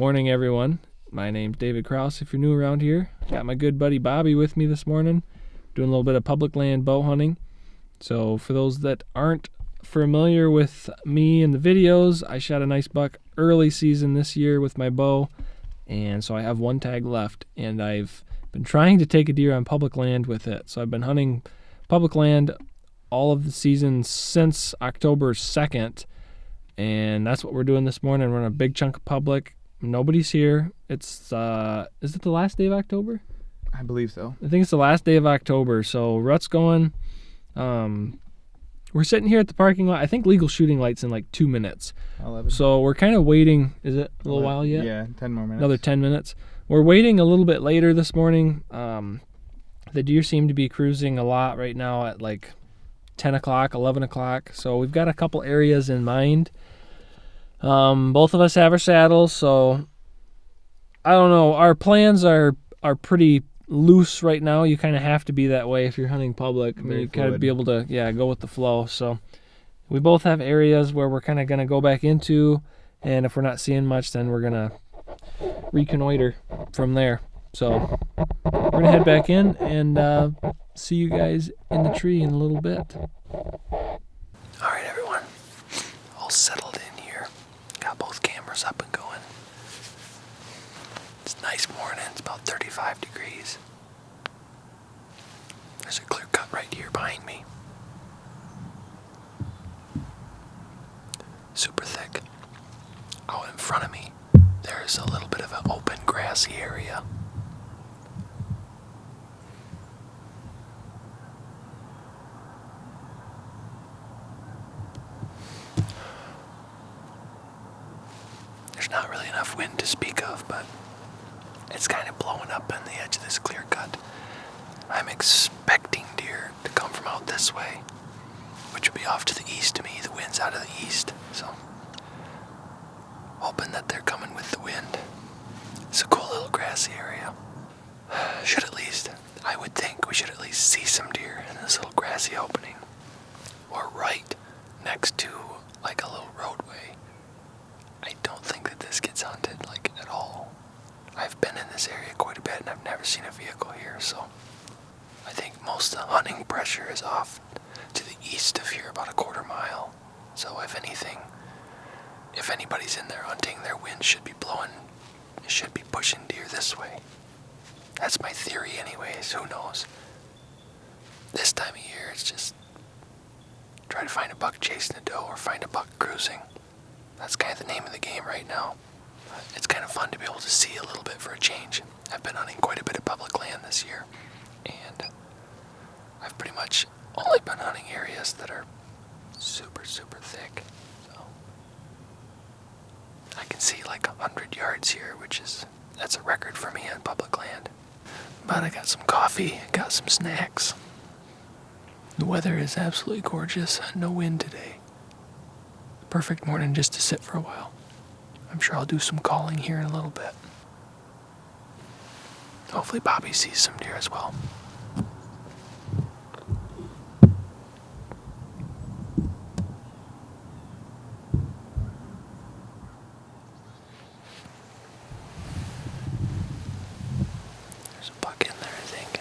Morning, everyone. My name's David Kraus. If you're new around here, got my good buddy Bobby with me this morning, doing a little bit of public land bow hunting. So for those that aren't familiar with me and the videos, I shot a nice buck early season this year with my bow, and so I have one tag left, and I've been trying to take a deer on public land with it. So I've been hunting public land all of the season since October 2nd, and that's what we're doing this morning. We're on a big chunk of public. Nobody's here. It's is it the last day of October? I believe so. I think it's the last day of October. So rut's going. We're sitting here at the parking lot. I think legal shooting light's in like 2 minutes. 11. So we're kind of waiting. Is it a little while yet? Yeah, 10 more minutes. Another 10 minutes. We're waiting a little bit later this morning. The deer seem to be cruising a lot right now at like 10 o'clock, 11 o'clock. So we've got a couple areas in mind. Both of us have our saddles, so I don't know. Our plans are pretty loose right now. You kind of have to be that way if you're hunting public. I mean, you got to be able to, go with the flow. So we both have areas where we're kind of going to go back into, and if we're not seeing much, then we're going to reconnoiter from there. So we're going to head back in and see you guys in the tree in a little bit. All right, everyone. All settled in here. Got both cameras up and going. It's a nice morning. It's about 35 degrees. There's a clear cut right here behind me. Super thick. Out in front of me, there's a little bit of an open grassy area. There's not really enough wind to speak of, but it's kind of blowing up on the edge of this clear cut. I'm expecting deer to come from out this way, which would be off to the east to me. The wind's out of the east, so hoping that they're coming with the wind. It's a cool little grassy area. I would think we should at least see some deer in this little grassy opening, or right next to like a little roadway. I don't think that this gets hunted like at all. I've been in this area quite a bit and I've never seen a vehicle here, so I think most of the hunting pressure is off to the east of here, about a quarter mile. So if anything, if anybody's in there hunting, their wind should be blowing, it should be pushing deer this way. That's my theory anyways, who knows. This time of year, it's just try to find a buck chasing a doe or find a buck cruising. That's kind of the name of the game right now. It's kind of fun to be able to see a little bit for a change. I've been hunting quite a bit of public land this year, and I've pretty much only been hunting areas that are super, super thick. So I can see like 100 yards here, that's a record for me on public land. But I got some coffee, got some snacks. The weather is absolutely gorgeous, no wind today. Perfect morning just to sit for a while. I'm sure I'll do some calling here in a little bit. Hopefully Bobby sees some deer as well. There's a buck in there, I think.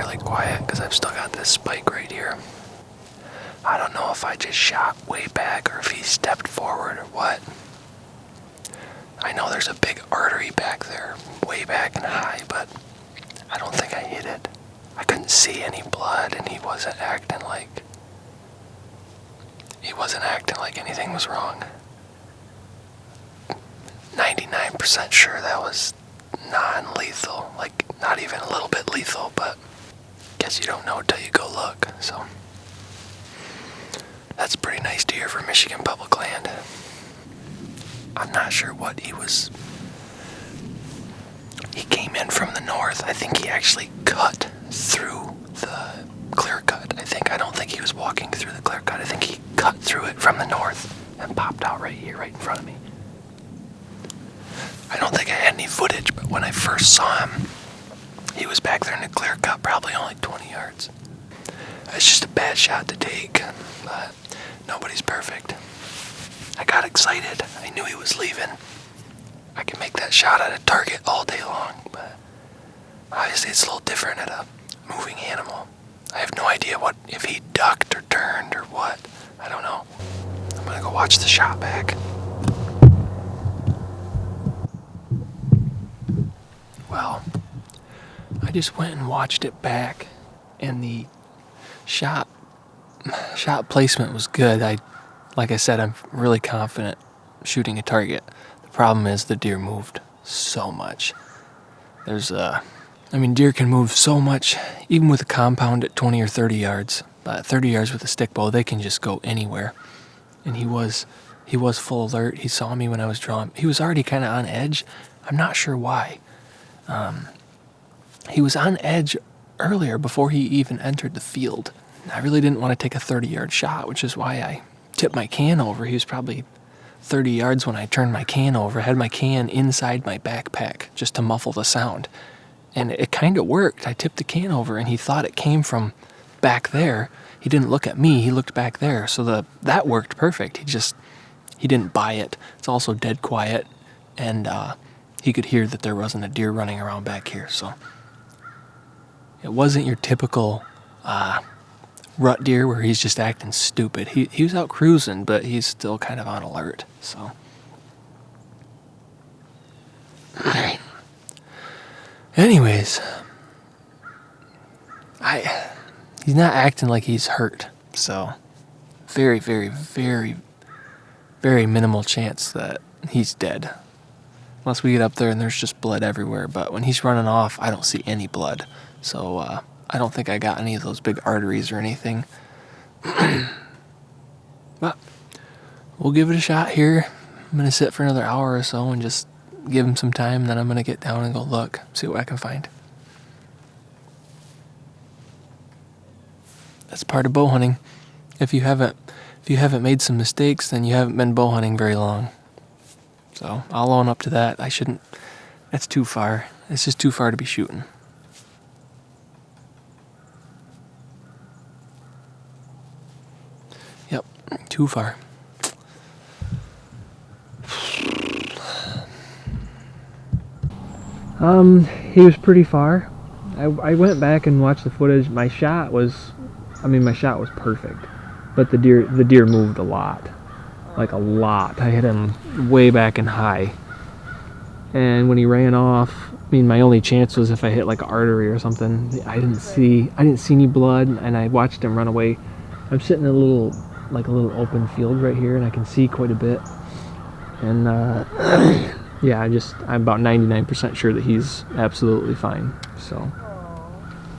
really quiet because I've still got this spike right here. I don't know if I just shot way back or if he stepped forward or what. I know there's a big artery back there, way back and high, but I don't think I hit it. I couldn't see any blood, and he wasn't acting like anything was wrong. 99% sure that was non-lethal, like not even a little bit lethal, but guess you don't know until you go look. So that's a pretty nice deer for Michigan public land. I'm not sure what he was. He came in from the north. I think he actually cut through the clear cut. I don't think he was walking through the clear cut. I think he cut through it from the north and popped out right here, right in front of me. I don't think I had any footage, but when I first saw him, he was back there in the clear cut, probably only 20 yards. It's just a bad shot to take, but nobody's perfect. I got excited. I knew he was leaving. I can make that shot at a target all day long, but obviously it's a little different at a moving animal. I have no idea if he ducked or turned or what. I don't know. I'm gonna go watch the shot back. Well, I just went and watched it back, and the shot placement was good. Like I said, I'm really confident shooting a target. The problem is the deer moved so much. Deer can move so much, even with a compound at 20 or 30 yards. But 30 yards with a stick bow, they can just go anywhere. And he was full alert. He saw me when I was drawing. He was already kind of on edge. I'm not sure why. He was on edge earlier before he even entered the field. I really didn't want to take a 30-yard shot, which is why I tipped my can over. He was probably 30 yards when I turned my can over. I had my can inside my backpack just to muffle the sound. And it kind of worked. I tipped the can over, and he thought it came from back there. He didn't look at me. He looked back there. So that worked perfect. He didn't buy it. It's also dead quiet, and he could hear that there wasn't a deer running around back here. So it wasn't your typical rut deer where he's just acting stupid. He was out cruising, but he's still kind of on alert. So anyways, he's not acting like he's hurt. So very, very, very, very minimal chance that he's dead. Unless we get up there and there's just blood everywhere. But when he's running off, I don't see any blood. So I don't think I got any of those big arteries or anything. But we'll give it a shot here. I'm going to sit for another hour or so and just give him some time. Then I'm going to get down and go look, see what I can find. That's part of bow hunting. If you haven't made some mistakes, then you haven't been bow hunting very long. So I'll own up to that. That's too far. It's just too far to be shooting. Yep, too far. He was pretty far. I went back and watched the footage. My shot was perfect, but the deer moved a lot, like a lot. I hit him way back and high, and when he ran off, my only chance was if I hit like an artery or something. I didn't see any blood, and I watched him run away. I'm sitting in a little open field right here, and I can see quite a bit. And yeah, I'm about 99% sure that he's absolutely fine. So.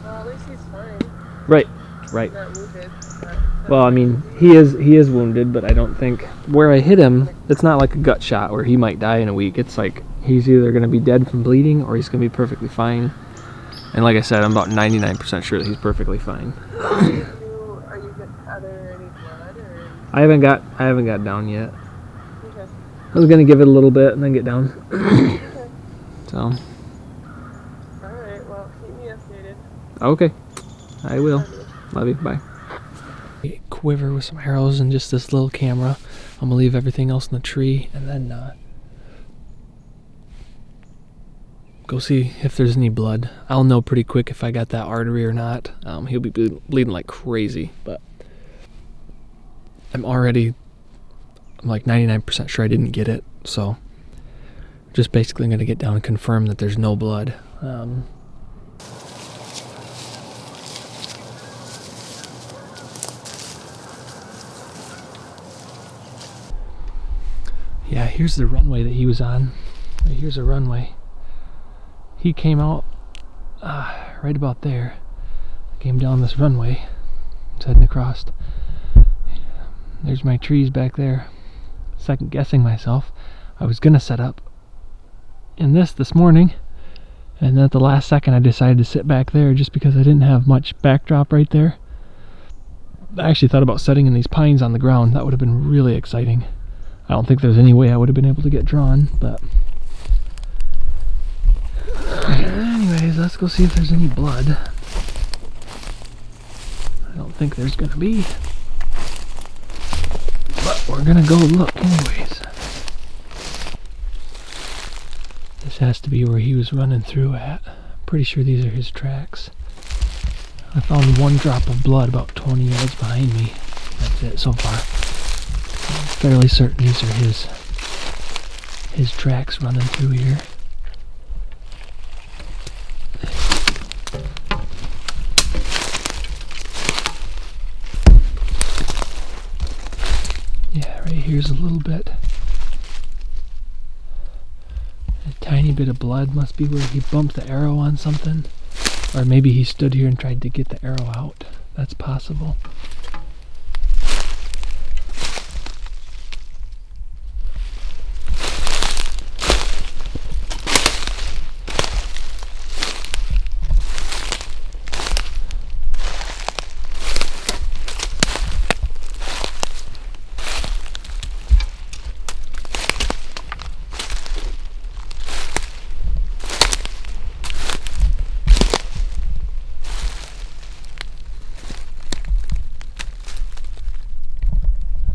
Well, at least he's fine. Right. He's not wounded. Well, he is wounded, but I don't think where I hit him, it's not like a gut shot where he might die in a week. It's like he's either going to be dead from bleeding or he's going to be perfectly fine. And like I said, I'm about 99% sure that he's perfectly fine. Are there any blood or? I haven't got down yet. Okay. I was going to give it a little bit and then get down. Okay. So. Alright, well, keep me updated. Okay. I will. Love you. Bye. Quiver with some arrows and just this little camera. I'm gonna leave everything else in the tree, and then go see if there's any blood. I'll know pretty quick if I got that artery or not. He'll be bleeding like crazy, but I'm like 99% sure I didn't get it, so just basically going to get down and confirm that there's no blood. Yeah, here's the runway that he was on. Here's a runway. He came out right about there. Came down this runway. It's heading across. There's my trees back there. Second guessing myself. I was gonna set up in this morning, and then at the last second I decided to sit back there just because I didn't have much backdrop right there. I actually thought about setting in these pines on the ground. That would have been really exciting. I don't think there's any way I would have been able to get drawn, but anyways, let's go see if there's any blood. I don't think there's gonna be, but we're gonna go look anyways. This has to be where he was running through at. Pretty sure these are his tracks. I found one drop of blood about 20 yards behind me. That's it so far. I'm fairly certain these are his tracks running through here. Yeah, right here's a little bit. A tiny bit of blood must be where he bumped the arrow on something. Or maybe he stood here and tried to get the arrow out. That's possible.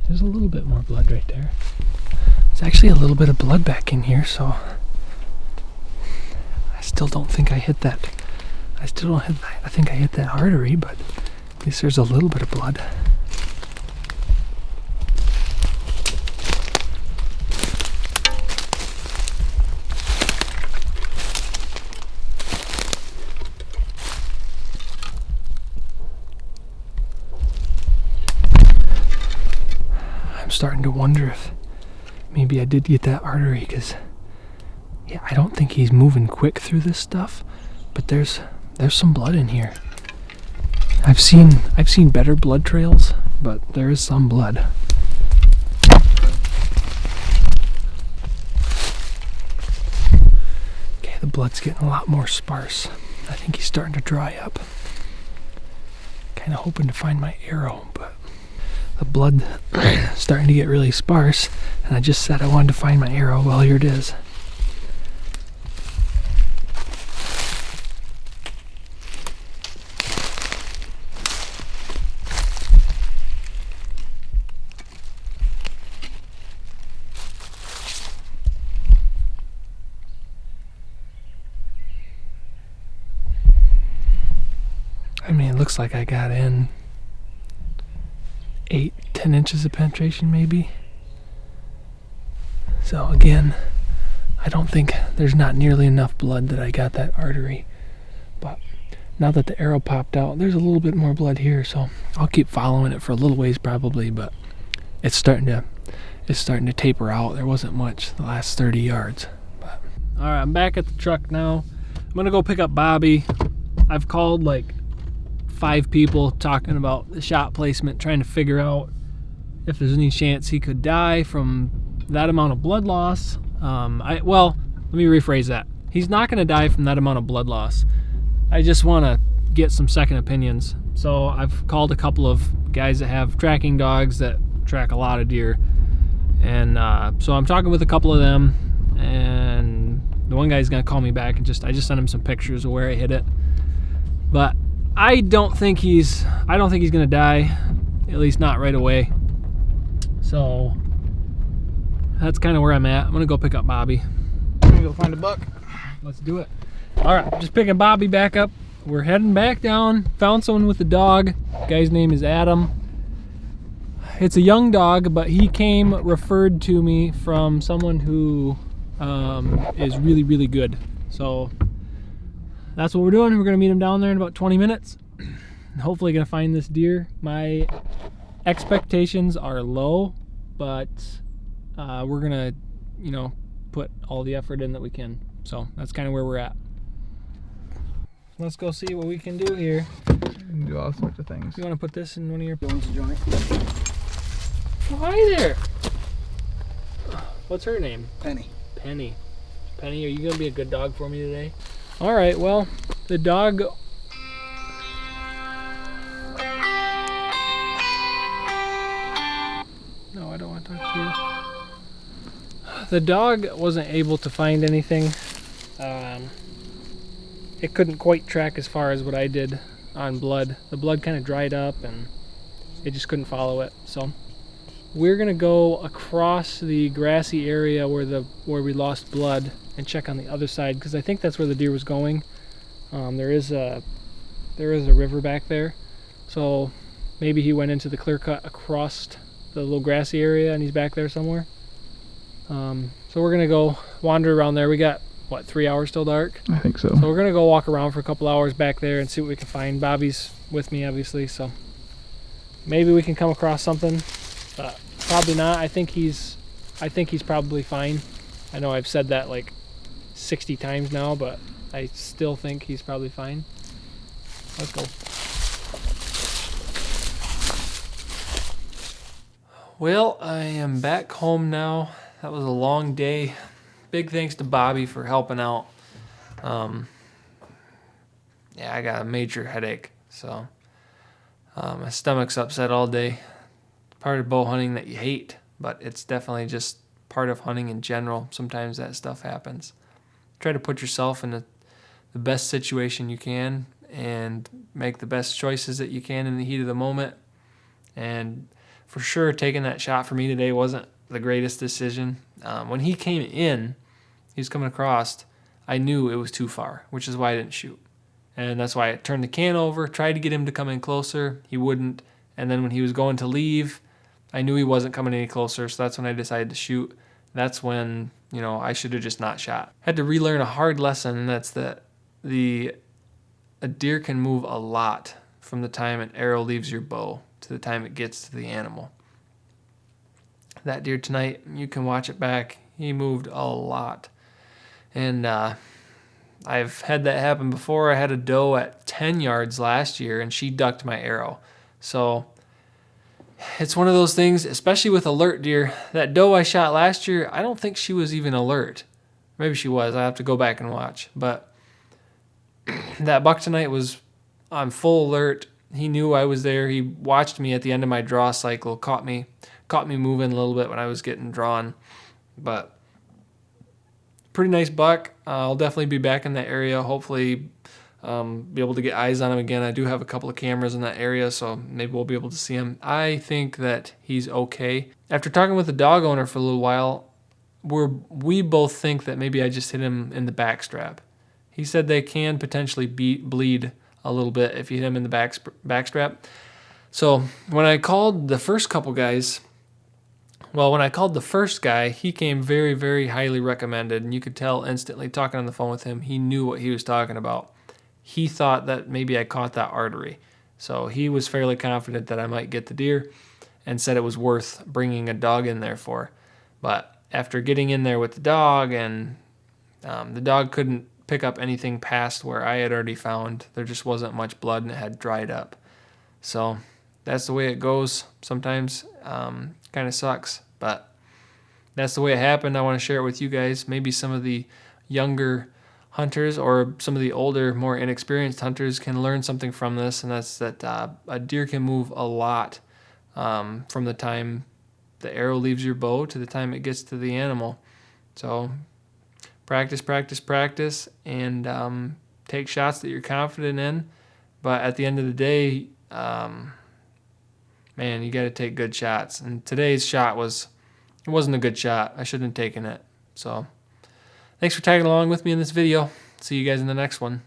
There's a little bit more blood right there. There's actually a little bit of blood back in here, so I still don't think I hit that. I think I hit that artery, but at least there's a little bit of blood. Starting to wonder if maybe I did get that artery, because yeah, I don't think he's moving quick through this stuff, but there's some blood in here. I've seen better blood trails, but there is some blood. Okay, the blood's getting a lot more sparse. I think he's starting to dry up. Kind of hoping to find my arrow, but the blood starting to get really sparse, and I just said I wanted to find my arrow. Well, here it is. I mean, it looks like I got in 8-10 inches of penetration maybe. So again, I don't think there's not nearly enough blood that I got that artery, but now that the arrow popped out, there's a little bit more blood here, so I'll keep following it for a little ways probably, but it's starting to taper out. There wasn't much the last 30 yards. But all right, I'm back at the truck now. I'm gonna go pick up Bobby. I've called like 5 people talking about the shot placement, trying to figure out if there's any chance he could die from that amount of blood loss. Well, let me rephrase that. He's not going to die from that amount of blood loss. I just want to get some second opinions. So I've called a couple of guys that have tracking dogs that track a lot of deer. And so I'm talking with a couple of them, and the one guy's going to call me back and I just sent him some pictures of where I hit it. But I don't think he's gonna die, at least not right away. So that's kind of where I'm at. I'm gonna go pick up Bobby. gonna go find a buck. Let's do it. All right, just picking Bobby back up. We're heading back down. Found someone with a dog. Guy's name is Adam. It's a young dog, but he came referred to me from someone who is really, really good. So that's what we're doing. We're gonna meet him down there in about 20 minutes. Hopefully gonna find this deer. My expectations are low, but we're gonna, you know, put all the effort in that we can. So that's kind of where we're at. Let's go see what we can do here. You can do all sorts of things. You want to put this in one of your... Jones joint. Oh, hi there. What's her name? Penny. Penny. Penny, are you gonna be a good dog for me today? All right, well, the dog... No, I don't want to talk to you. The dog wasn't able to find anything. It couldn't quite track as far as what I did on blood. The blood kind of dried up and it just couldn't follow it. So we're gonna go across the grassy area where we lost blood and check on the other side, because I think that's where the deer was going. There is a river back there, so maybe he went into the clear cut across the little grassy area and he's back there somewhere. So we're gonna go wander around there. We got, what, 3 hours till dark? I think so. So we're gonna go walk around for a couple hours back there and see what we can find. Bobby's with me, obviously, so maybe we can come across something, but probably not. I think he's probably fine. I know I've said that like 60 times now, but I still think he's probably fine. Let's go. Well, I am back home now. That was a long day. Big thanks to Bobby for helping out. Yeah, I got a major headache, so my stomach's upset all day. Part of bow hunting that you hate, but it's definitely just part of hunting in general. Sometimes that stuff happens. Try to put yourself in the best situation you can and make the best choices that you can in the heat of the moment. And for sure, taking that shot for me today wasn't the greatest decision. When he came in, he was coming across, I knew it was too far, which is why I didn't shoot. And that's why I turned the can over, tried to get him to come in closer. He wouldn't. And then when he was going to leave, I knew he wasn't coming any closer, so that's when I decided to shoot. That's when, you know, I should have just not shot. Had to relearn a hard lesson, and that's that a deer can move a lot from the time an arrow leaves your bow to the time it gets to the animal. That deer tonight, you can watch it back. He moved a lot. And I've had that happen before. I had a doe at 10 yards last year, and she ducked my arrow. So it's one of those things, especially with alert deer. That doe I shot last year, I don't think she was even alert. Maybe she was. I have to go back and watch. But that buck tonight was on full alert. He knew I was there. He watched me at the end of my draw cycle, caught me moving a little bit when I was getting drawn. But pretty nice buck. I'll definitely be back in that area. Hopefully be able to get eyes on him again. I do have a couple of cameras in that area, so maybe we'll be able to see him. I think that he's okay. After talking with the dog owner for a little while, we both think that maybe I just hit him in the back strap. He said they can potentially bleed a little bit if you hit him in the back strap. So when I called the first couple guys, when I called the first guy, he came very, very highly recommended, and you could tell instantly talking on the phone with him, he knew what he was talking about. He thought that maybe I caught that artery. So he was fairly confident that I might get the deer and said it was worth bringing a dog in there for. But after getting in there with the dog, and the dog couldn't pick up anything past where I had already found, there just wasn't much blood and it had dried up. So that's the way it goes. Sometimes kind of sucks, but that's the way it happened. I want to share it with you guys. Maybe some of the younger hunters or some of the older, more inexperienced hunters can learn something from this, and that's that a deer can move a lot from the time the arrow leaves your bow to the time it gets to the animal. So practice, practice, practice, and take shots that you're confident in. But at the end of the day, man, you got to take good shots. And today's shot wasn't a good shot. I shouldn't have taken it. So Thanks for tagging along with me in this video. See you guys in the next one.